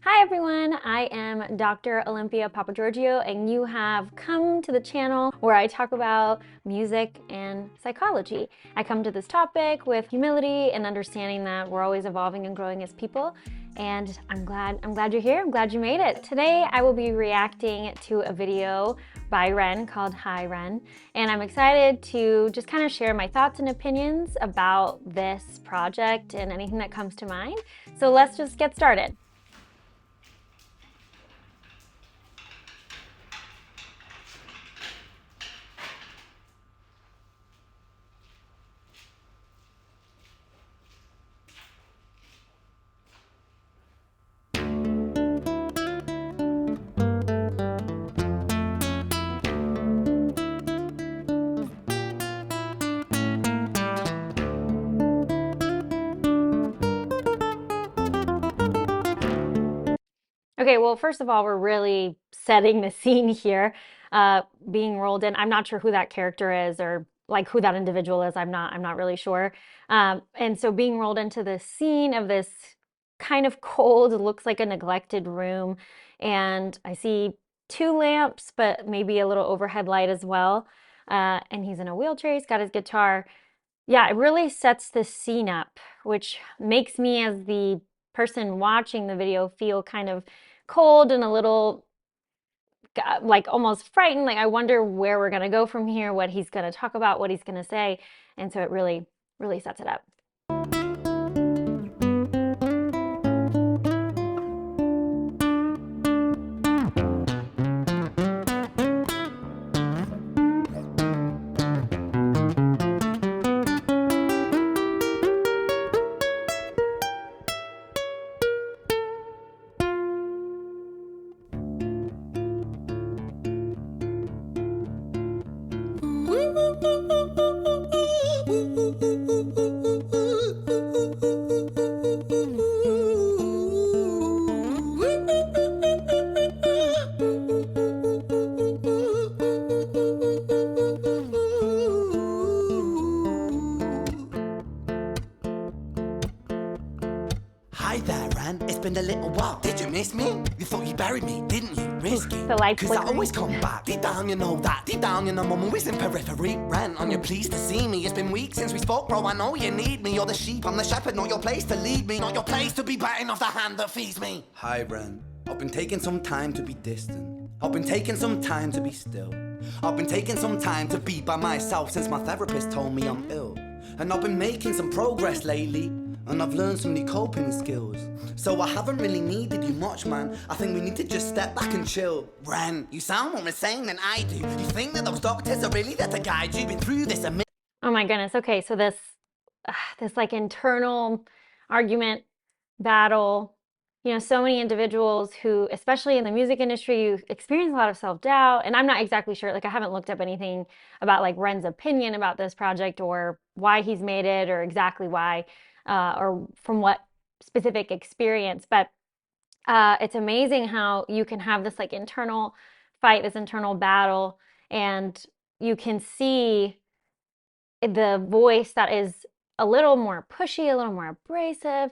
Hi everyone, I am Dr. Olympia Papagiorgio and you have come to the channel where I talk about music and psychology. I come to this topic with humility and understanding that we're always evolving and growing as people, and I'm glad you're here. I'm glad you made it. Today I will be reacting to a video by Ren called Hi Ren, and I'm excited to just kind of share my thoughts and opinions about this project and anything that comes to mind. So let's just get started. Okay, well, first of all, we're really setting the scene here, being rolled in. I'm not sure who that character is or like who that individual is. I'm not really sure. And so being rolled into the scene of this kind of cold, looks like a neglected room. And I see two lamps, but maybe a little overhead light as well. And he's in a wheelchair, he's got his guitar. Yeah, it really sets the scene up, which makes me as the person watching the video feel kind of cold and a little like almost frightened. Like I wonder where we're going to go from here, what he's going to talk about, what he's going to say. And so it really sets it up. Hi there, Ran. It's been a little while. Did you miss me? You thought you buried me, didn't you? Risky. The lights Cause I flickering. always come back. Deep down, you know that. Deep down, you know I'm always in periphery. Ran, on you pleased to see me. It's been weeks since we spoke, bro. I know you need me. You're the sheep, I'm the shepherd. Not your place to lead me. Not your place to be biting off the hand that feeds me. Hi, Ran. I've been taking some time to be distant. I've been taking some time to be still. I've been taking some time to be by myself since my therapist told me I'm ill. And I've been making some progress lately. And I've learned some new coping skills. So I haven't really needed you much, man. I think we need to just step back and chill. Ren, you sound more insane than I do. You think that those doctors are really there to guide you? Been through this a minute. Oh my goodness. Okay, so this like internal argument battle, so many individuals who, especially in the music industry, you experience a lot of self-doubt. And I'm not exactly sure, like I haven't looked up anything about like Ren's opinion about this project or why he's made it or exactly why, or from what specific experience. But it's amazing how you can have this like internal fight, this internal battle, and you can see the voice that is a little more pushy, a little more abrasive,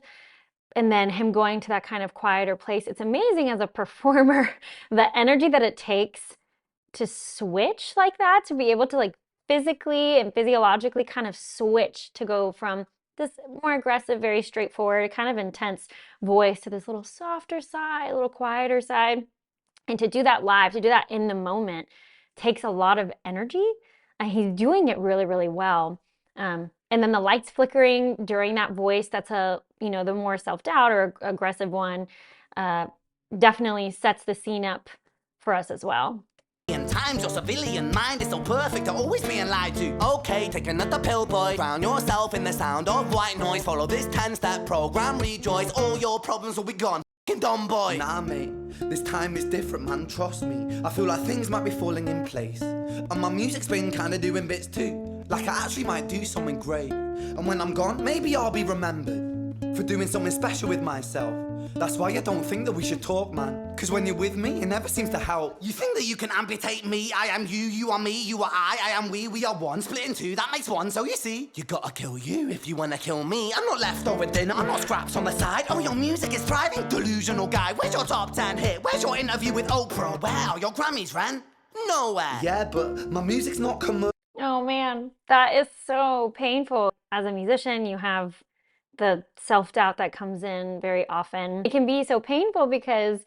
and then him going to that kind of quieter place. It's amazing as a performer, the energy that it takes to switch like that, to be able to like physically and physiologically kind of switch to go from this more aggressive, very straightforward, kind of intense voice to this little softer side, a little quieter side. And to do that live, to do that in the moment, takes a lot of energy. And he's doing it really well. And then the lights flickering during that voice, that's the more self-doubt or aggressive one, definitely sets the scene up for us as well. Times your civilian mind is so perfect to always being lied to. Okay, take another pill, boy. Drown yourself in the sound of white noise. Follow this 10-step program, rejoice. All your problems will be gone. Dumb boy. Nah, mate, this time is different, man, trust me. I feel like things might be falling in place. And my music's been kinda doing bits too. Like I actually might do something great. And when I'm gone, maybe I'll be remembered for doing something special with myself. That's why I don't think that we should talk, man. Cause when you're with me, it never seems to help. You think that you can amputate me? I am you, you are me, you are I am we are one. Split in two, that makes one. So you see, you gotta kill you if you wanna kill me. I'm not leftover dinner, I'm not scraps on the side. Oh, your music is thriving, delusional guy. Where's your top 10 hit? Where's your interview with Oprah? Wow, your Grammys ran nowhere. Yeah, but my music's not commercial. Oh man, that is so painful. As a musician, you have the self-doubt that comes in very often. It can be so painful because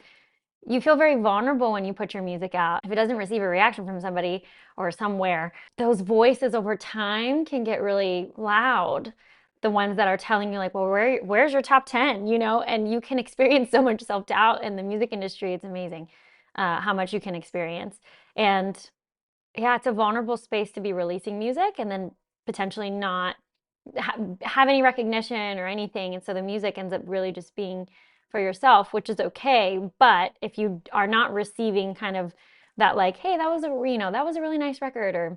you feel very vulnerable when you put your music out. If it doesn't receive a reaction from somebody or somewhere, those voices over time can get really loud. The ones that are telling you like, well, where's your top 10, you know? And you can experience so much self-doubt in the music industry. It's amazing how much you can experience. And yeah, it's a vulnerable space to be releasing music and then potentially not have any recognition or anything. And so the music ends up really just being for yourself, which is okay. But if you are not receiving kind of that, like, hey, that was that was a really nice record, or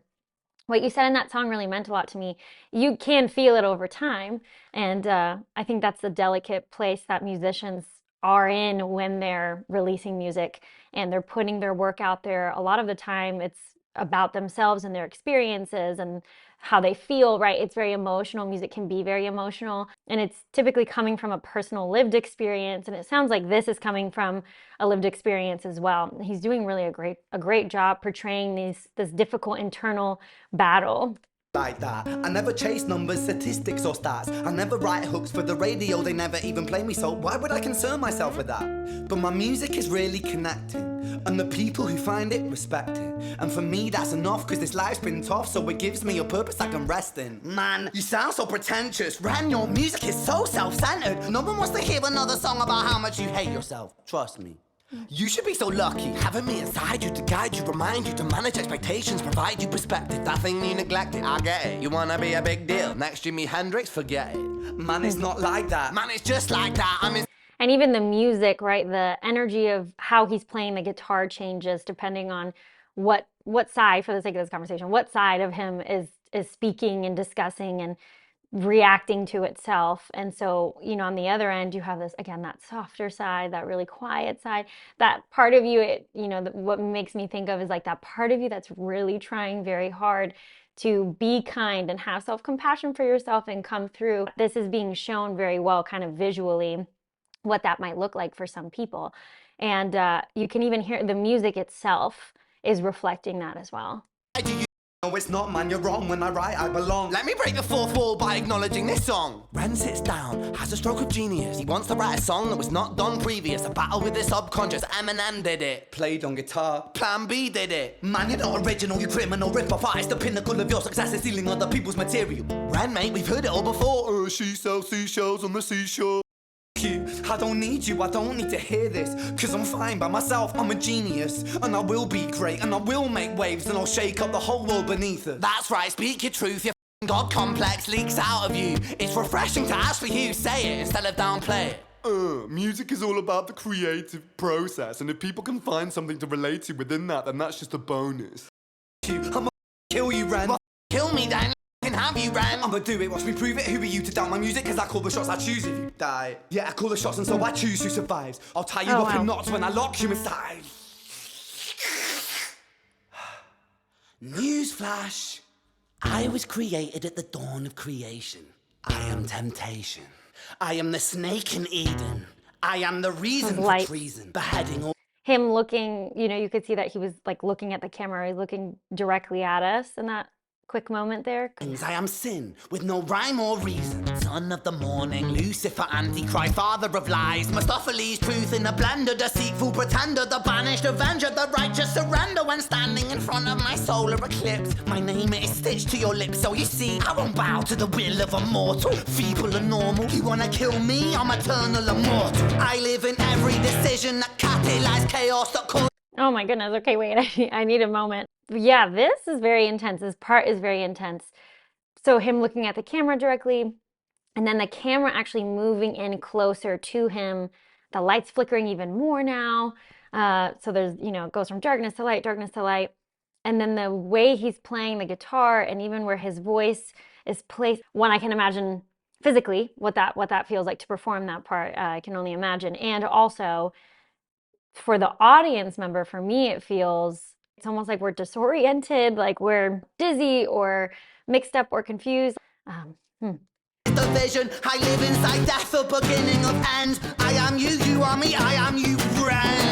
what you said in that song really meant a lot to me, you can feel it over time. And I think that's the delicate place that musicians are in when they're releasing music and they're putting their work out there. A lot of the time, it's about themselves and their experiences and how they feel, right? It's very emotional. Music can be very emotional, and it's typically coming from a personal lived experience. And it sounds like this is coming from a lived experience as well. He's doing really a great job portraying this difficult internal battle. Like that. I never chase numbers, statistics or stats. I never write hooks for the radio, they never even play me, so why would I concern myself with that? But my music is really connecting, and the people who find it respect it. And for me that's enough, cause this life's been tough, so it gives me a purpose I can rest in. Man, you sound so pretentious. Ran, your music is so self-centered. No one wants to hear another song about how much you hate yourself. Trust me. You should be so lucky, having me inside you to guide you, remind you to manage expectations, provide you perspective. That thing you neglected, I get it. You wanna be a big deal, next Jimi Hendrix, forget it. Man, it's not like that. Man, it's just like that. And even the music, right? The energy of how he's playing the guitar changes depending on what side, for the sake of this conversation, what side of him is speaking and discussing and reacting to itself. And so, on the other end, you have this, again, that softer side, that really quiet side, that part of you, what makes me think of is like that part of you that's really trying very hard to be kind and have self-compassion for yourself and come through. This is being shown very well kind of visually what that might look like for some people. And you can even hear the music itself is reflecting that as well. No, it's not, man, you're wrong. When I write, I belong. Let me break the fourth wall by acknowledging this song. Ren sits down, has a stroke of genius. He wants to write a song that was not done previous. A battle with the subconscious. Eminem did it. Played on guitar. Plan B did it. Man, you're not original, you criminal rip-off artist. The pinnacle of your success is stealing other people's material. Ren, mate, we've heard it all before. She sells seashells on the seashore. I don't need you, I don't need to hear this, cause I'm fine by myself, I'm a genius. And I will be great, and I will make waves, and I'll shake up the whole world beneath it. That's right, speak your truth, your God complex leaks out of you. It's refreshing to actually hear you say it instead of downplay it. Music is all about the creative process, and if people can find something to relate to within that, then that's just a bonus. I'ma kill you, Ren. Well, kill me then. Have you, Ren? I'ma do it, watch me prove it. Who are you to doubt my music? Cause I call the shots, I choose if you die. Yeah, I call the shots and so I choose who survives. I'll tie you up in knots when I lock you inside. Newsflash. I was created at the dawn of creation. I am temptation. I am the snake in Eden. I am the reason for treason. Beheading all. Him looking, you could see that he was like looking at the camera, he's looking directly at us in that quick moment there. I am sin, with no rhyme or reason. Son of the morning, Lucifer, Antichrist, father of lies. Mephistopheles, truth in a blender, deceitful pretender, the banished avenger, the righteous surrender. When standing in front of my solar eclipse, my name is stitched to your lips. So you see, I won't bow to the will of a mortal, feeble and normal. You wanna kill me? I'm eternal immortal. I live in every decision that catalyzes chaos that causes. Oh my goodness, okay, wait, I need a moment. Yeah, this is very intense. This part is very intense. So him looking at the camera directly, and then the camera actually moving in closer to him. The light's flickering even more now. So there's, it goes from darkness to light, darkness to light. And then the way he's playing the guitar and even where his voice is placed, one, I can imagine physically what that feels like to perform that part. I can only imagine. And also for the audience member, for me, it's almost like we're disoriented, like we're dizzy or mixed up or confused. Um, hmm. The vision, I live inside death, the beginning of end. I am you, you are me, I am you, friend.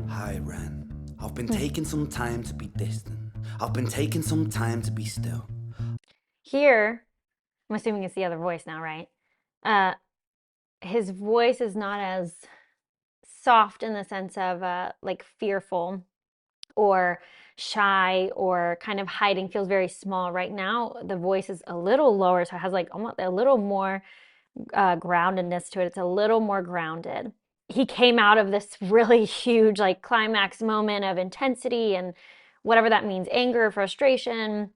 Hi, Ren. I've been taking some time to be distant. I've been taking some time to be still. Here, I'm assuming it's the other voice now, right? Uh, his voice is not as soft in the sense of like fearful or shy or kind of hiding, feels very small. Right now, the voice is a little lower, so it has like almost a little more groundedness to it. It's a little more grounded. He came out of this really huge like climax moment of intensity and whatever that means, anger, frustration,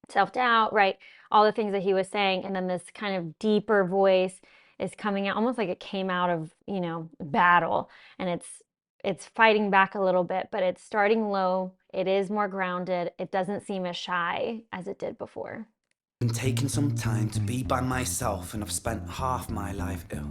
self-doubt, right? All the things that he was saying. And then this kind of deeper voice is coming out almost like it came out of, battle. And it's fighting back a little bit, but it's starting low. It is more grounded. It doesn't seem as shy as it did before. Been taking some time to be by myself, and I've spent half my life ill.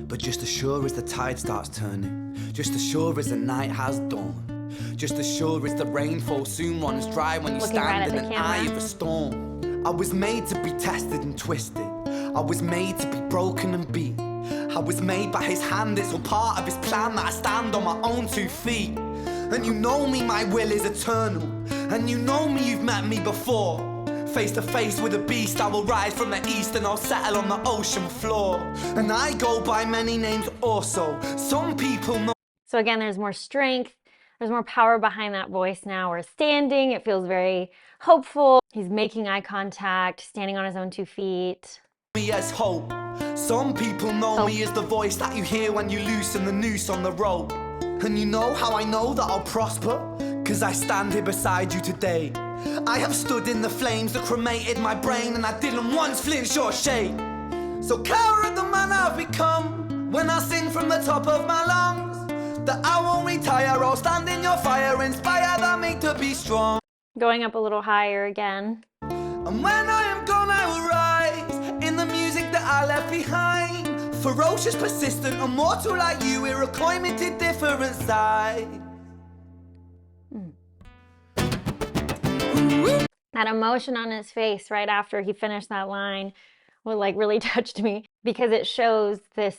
But just as sure as the tide starts turning, just as sure as the night has dawned, just as sure as the rainfall soon runs dry when you Looking right stand at in the an eye camera. of a storm. I was made to be tested and twisted. I was made to be broken and beat. I was made by his hand, it's all part of his plan that I stand on my own 2 feet. And you know me, my will is eternal. And you know me, you've met me before. Face to face with a beast, I will rise from the east and I'll settle on the ocean floor. And I go by many names also. Some people know. So again, there's more strength. There's more power behind that voice now. We're standing. It feels very hopeful. He's making eye contact, standing on his own 2 feet. Me as hope. Some people know me as the voice that you hear when you loosen the noose on the rope. And you know how I know that I'll prosper? Cause I stand here beside you today. I have stood in the flames that cremated my brain, and I didn't once flinch or shake. So cower at the man I've become when I sing from the top of my lungs that I won't retire, I'll stand in your fire, inspire that me to be strong. Going up a little higher again. And when I am gone I will rise in the music that I left behind. Ferocious, persistent, immortal like you, we're a coin to different sides. That emotion on his face right after he finished that line like really touched me because it shows this,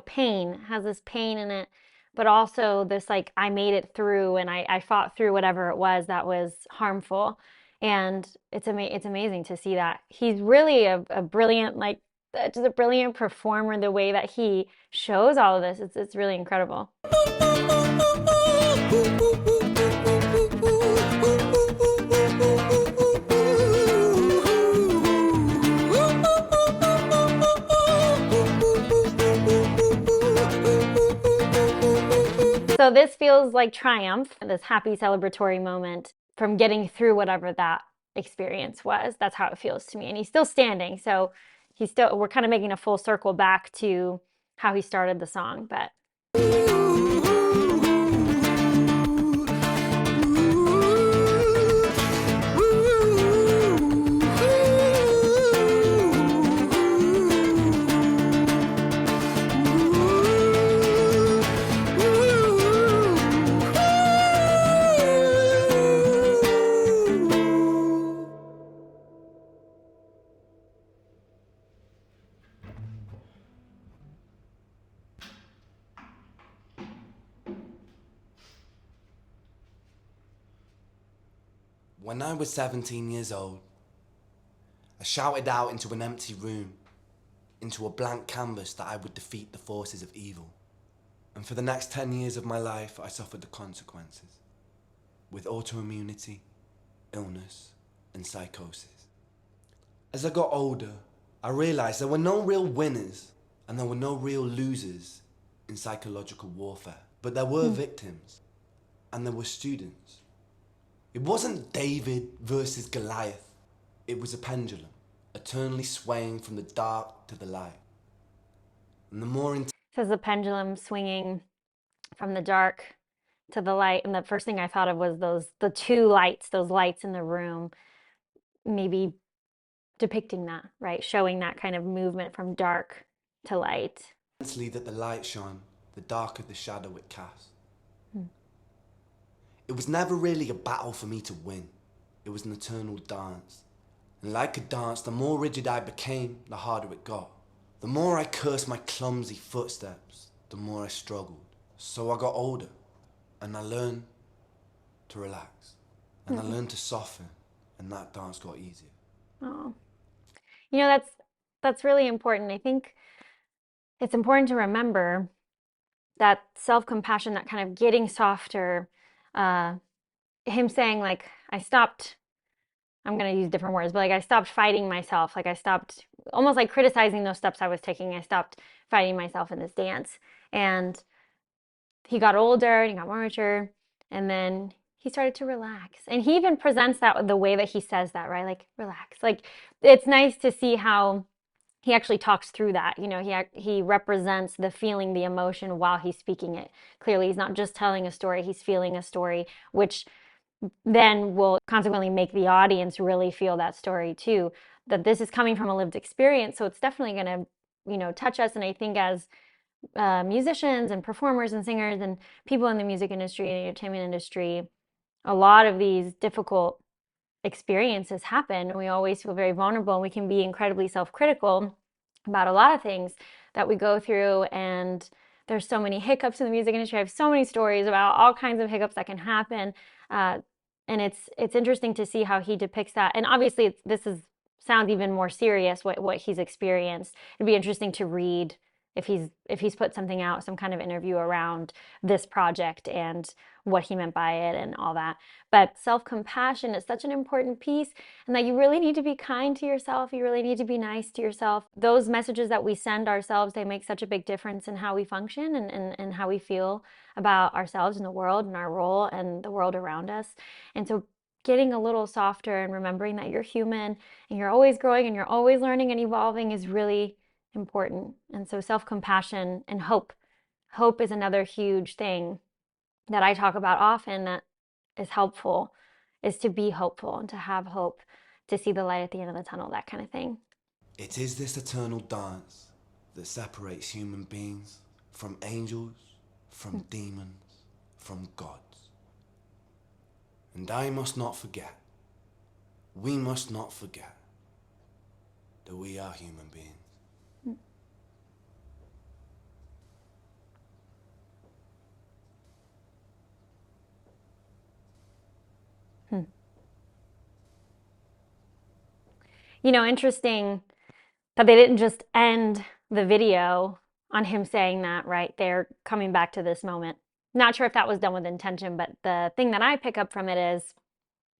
pain, has this pain in it, but also this like I made it through and I fought through whatever it was that was harmful. And it's amazing to see that. He's really a brilliant, like just a brilliant performer, the way that he shows all of this. It's really incredible. So this feels like triumph, this happy celebratory moment from getting through whatever that experience was. That's how it feels to me. And he's still standing. So we're kind of making a full circle back to how he started the song, but. When I was 17 years old, I shouted out into an empty room, into a blank canvas, that I would defeat the forces of evil. And for the next 10 years of my life, I suffered the consequences, with autoimmunity, illness, and psychosis. As I got older, I realized there were no real winners and there were no real losers in psychological warfare, but there were victims and there were students. It wasn't David versus Goliath. It was a pendulum, eternally swaying from the dark to the light. And the more intense Says the pendulum swinging from the dark to the light. And the first thing I thought of was the two lights, those lights in the room, maybe depicting that, right? Showing that kind of movement from dark to light. intensely that the light shone, the darker the shadow it cast. It was never really a battle for me to win. It was an eternal dance. And like a dance, the more rigid I became, the harder it got. The more I cursed my clumsy footsteps, the more I struggled. So I got older, and I learned to relax. And I learned to soften, and that dance got easier. Oh, you know, that's really important. I think it's important to remember that self-compassion, that kind of getting softer, uh, him saying like, I stopped, I'm going to use different words, but like I stopped fighting myself. Like I stopped almost like criticizing those steps I was taking. I stopped fighting myself in this dance. And he got older and he got more mature. And then he started to relax. And he even presents that with the way that he says that, right? Like, relax. Like, it's nice to see how he actually talks through that. You know, he represents the feeling, the emotion while he's speaking it. Clearly, he's not just telling a story, he's feeling a story, which then will consequently make the audience really feel that story too. That this is coming from a lived experience, so it's definitely going to, you know, touch us. And I think as musicians and performers and singers and people in the music industry and entertainment industry, a lot of these difficult experiences happen. We always feel very vulnerable and we can be incredibly self-critical about a lot of things that we go through. And there's so many hiccups in the music industry. I have so many stories about all kinds of hiccups that can happen. Uh, and it's interesting to see how he depicts that. And obviously this is sounds even more serious what he's experienced. It'd be interesting to read if he's put something out, some kind of interview around this project and what he meant by it and all that. But self-compassion is such an important piece, and that you really need to be kind to yourself. You really need to be nice to yourself. Those messages that we send ourselves, they make such a big difference in how we function and how we feel about ourselves and the world and our role and the world around us. And so getting a little softer and remembering that you're human and you're always growing and you're always learning and evolving is really important. And so self-compassion and hope. Hope is another huge thing that I talk about often that is helpful, is to be hopeful and to have hope, to see the light at the end of the tunnel, that kind of thing. It is this eternal dance that separates human beings from angels, from demons, from gods. And I must not forget, we must not forget that we are human beings. You know, interesting that they didn't just end the video on him saying that, right? They're coming back to this moment. Not sure if that was done with intention, but the thing that I pick up from it is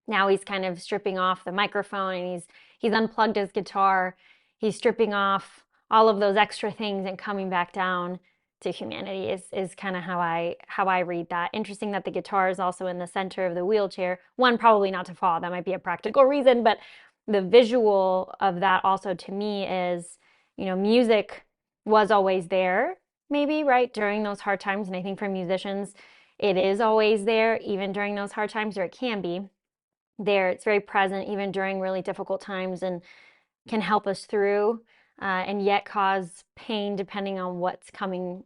now he's kind of stripping off the microphone and he's unplugged his guitar. He's stripping off all of those extra things and coming back down to humanity is kind of how I read that. Interesting that the guitar is also in the center of the wheelchair. One, probably not to fall. That might be a practical reason, but the visual of that also to me is, you know, music was always there, maybe, right, during those hard times. And I think for musicians, it is always there, even during those hard times, or it can be there. It's very present even during really difficult times and can help us through and yet cause pain depending on what's coming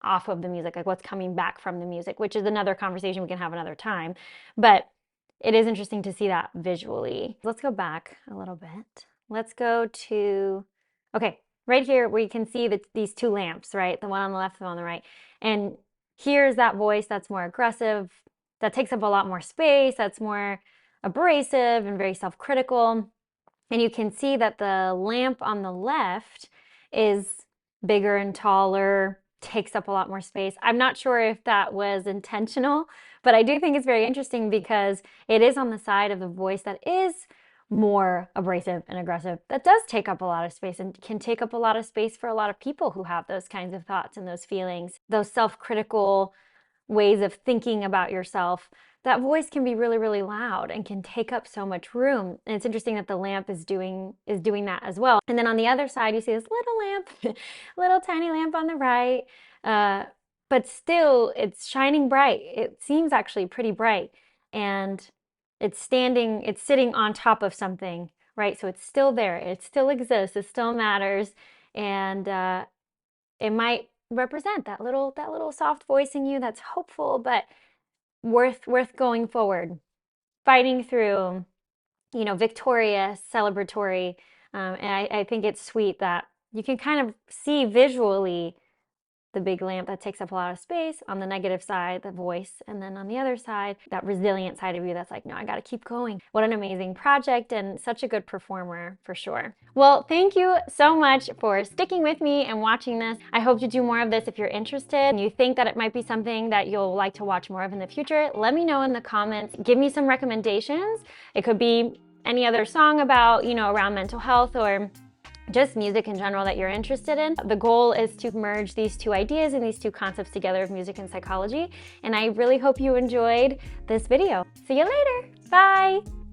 off of the music, like what's coming back from the music, which is another conversation we can have another time. But it is interesting to see that visually. Let's go back a little bit. Let's go to, okay, right here where you can see these two lamps, right? The one on the left, the one on the right. And here's that voice that's more aggressive, that takes up a lot more space, that's more abrasive and very self-critical. And you can see that the lamp on the left is bigger and taller, takes up a lot more space. I'm not sure if that was intentional, but I do think it's very interesting because it is on the side of the voice that is more abrasive and aggressive. That does take up a lot of space and can take up a lot of space for a lot of people who have those kinds of thoughts and those feelings, those self-critical ways of thinking about yourself. that voice can be really, really loud and can take up so much room. And it's interesting that the lamp is doing that as well. And then on the other side, you see this little lamp, little tiny lamp on the right. But still, it's shining bright. It seems actually pretty bright. And it's sitting on top of something, right? So it's still there. It still exists. It still matters. And it might represent that little soft voice in you that's hopeful, but worth going forward, fighting through, victorious, celebratory. And I think it's sweet that you can kind of see visually the big lamp that takes up a lot of space. On the negative side, the voice. And then on the other side, that resilient side of you that's like, no, I got to keep going. What an amazing project and such a good performer for sure. Well, thank you so much for sticking with me and watching this. I hope to do more of this if you're interested and you think that it might be something that you'll like to watch more of in the future. Let me know in the comments. Give me some recommendations. It could be any other song about, around mental health or just music in general that you're interested in. The goal is to merge these two ideas and these two concepts together of music and psychology. And I really hope you enjoyed this video. See you later. Bye.